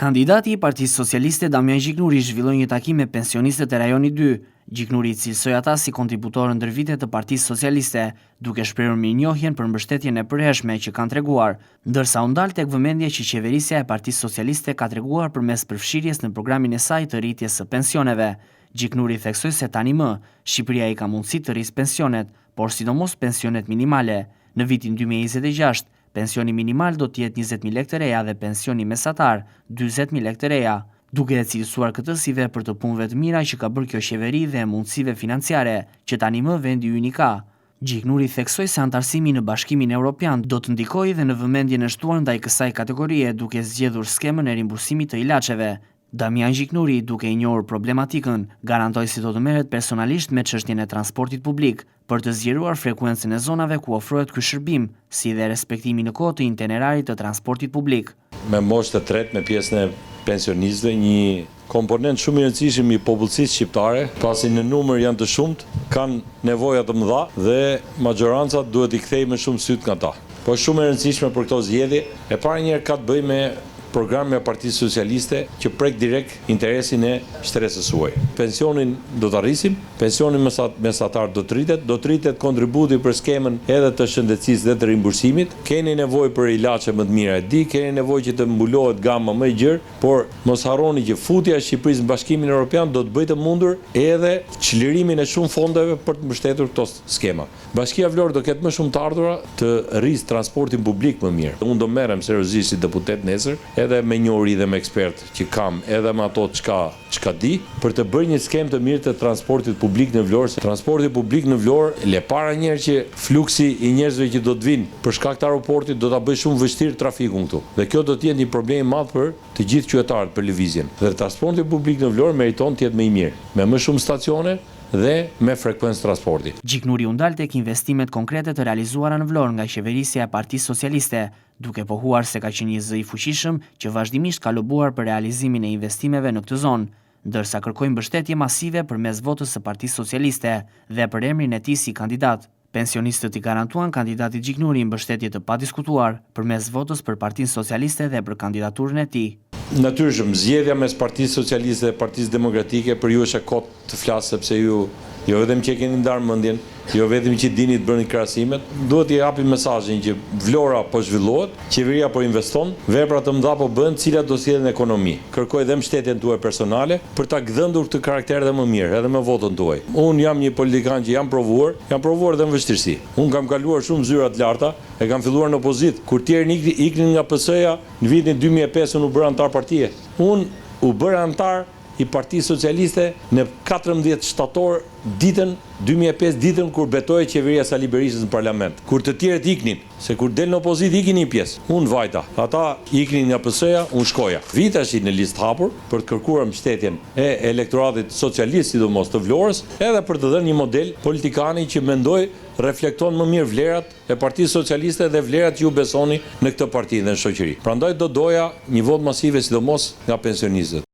Kandidati i Partisë Socialiste Damian Gjiknuri zhvilloi një takim me pensionistët e rajonit 2. Gjiknuri cilësoi ata si kontributorë ndër vitet të Partisë Socialiste, duke shprehur mirënjohjen për mbështetjen e përhershme që kanë treguar, ndërsa u ndal tek vëmendja që qeverisja e Partisë Socialiste ka treguar përmes përfshirjes në programin e saj të rritjes së pensioneve. Gjiknuri theksoi se tani më Shqipëria i ka mundësi të rrisë pensionet, por sidomos pensionet minimale. Në vitin 2026 pensioni minimal do të jetë 20.000 lekë të reja dhe pensioni mesatar 40.000 lekë të reja, duke e cilësuar këtë si vepër të punëve të mira që ka bërë kjo qeveri dhe mundësive financiare, që tani më vendi ynë ka. Gjiknuri theksoi se antarësimi në Bashkimin Evropian do të ndikojë dhe në vëmendjen e shtuar ndaj kësaj kategorie, duke zgjedhur skemën e rimbursimit të ilaçeve. Damian Gjiknuri, duke i njohur problematikën, garantoi se do të merret personalisht me çështjen e transportit publik për të zgjeruar frekuencën e zonave ku ofrohet ky shërbim, si dhe respektimi në kohë të itinerarit të transportit publik. Me moshë të tretë, me pjesën e pensionistëve, një komponent shumë i rëndësishëm i popullsisë shqiptare, pasi në numër janë të shumt, kanë nevoja të mëdha dhe majoranca duhet i kthejmë shumë syt nga ta. Po shumë e rëndësishme për këto zgjedhje, e para njëherë ka të bëjë me programin e Partisë Socialiste që prek direkt interesin e shtresës suaj. Pensionin do të arrisim, pensionin mesatar do të rritet kontributi për skemën edhe të shëndetësisë dhe të rimbursimit. Keni nevojë për ilaçe më të mira, e di, keni nevojë që të mbulohet gama më e gjerë, por mos harroni që futja e Shqipërisë në Bashkimin Evropian do të bëjë të mundur edhe çlirimin e shumë fondeve për të mbështetur këto skema. Bashkia Vlorë do ketë më shumë të ardhura të rrisë transportin publik më mirë. Unë do merrem seriozisht si deputet nesër, edhe me njohuri dhe me ekspert që kam, edhe me ato çka di, për të bërë një skemë të mirë të transportit publik në Vlorë. Transporti publik në Vlorë, le para njerë që fluksi i njerëzve që do të vinë për shkak të aeroportit do ta bëjë shumë vështirë trafikun këtu. Dhe kjo do të jetë një problem i madh për të gjithë qytetarët për lëvizjen. Dhe transporti publik në Vlorë meriton të jetë më i mirë, me më shumë stacione dhe me frekuencë transporti. Gjiknuri u ndal tek investimet konkrete të realizuara në Vlorë nga qeverisja e Partisë Socialiste, duke pohuar se ka qenë një zë i fuqishëm që vazhdimisht ka lobuar për realizimin e investimeve në këtë zonë, ndërsa kërkoi mbështetje masive përmes votës së Partisë Socialiste dhe për emrin e tij si kandidat. Pensionistët i garantuan kandidatit Gjiknuri mbështetje të padiskutuar përmes votës për Partinë Socialiste dhe për kandidaturën e tij. Natyrisht, zgjedhja mes Partisë Socialiste dhe Partisë Demokratike për ju është e kot të flas sepse ju jo vetëm që keni ndarë mendjen, jo vetëm që dini të bëni krahasimet, duhet i japim mesazhin që Vlora po zhvillohet, qeveria po investon, vepra të mëdha po bëhen, cilat do sjellin ekonomi. Kërkoj dhe mbështetjen tuaj personale për ta gdhëndur këtë karakter dhe më mirë, edhe me votën tuaj. Unë jam një politikan që jam provuar dhe në vështirësi. Unë kam kaluar shumë zyra të larta, e kam filluar në opozitë, kur tjerë iknin nga PS-ja, në vitin 2005 unë u bëra antar partie. Unë u bëra antar i Partisë Socialiste në 14 shtator ditën 2005, ditën kur betoi qeveria Sali Berishës në parlament. Kur të tjerët iknin, se kur del në opozitë ikin një pjesë. Unë vajta, ata iknin nga PS-ja, unë shkoja. Vitash në listë hapur për të kërkuar mbështetjen e elektoratit socialist, sidomos të Vlorës, edhe për të dhënë një model politikani që mendoj reflekton më mirë vlerat e Partisë Socialiste dhe vlerat që ju besoni në këtë parti dhe në shoqëri. Prandaj do doja një votë masive sidomos nga pensionistët.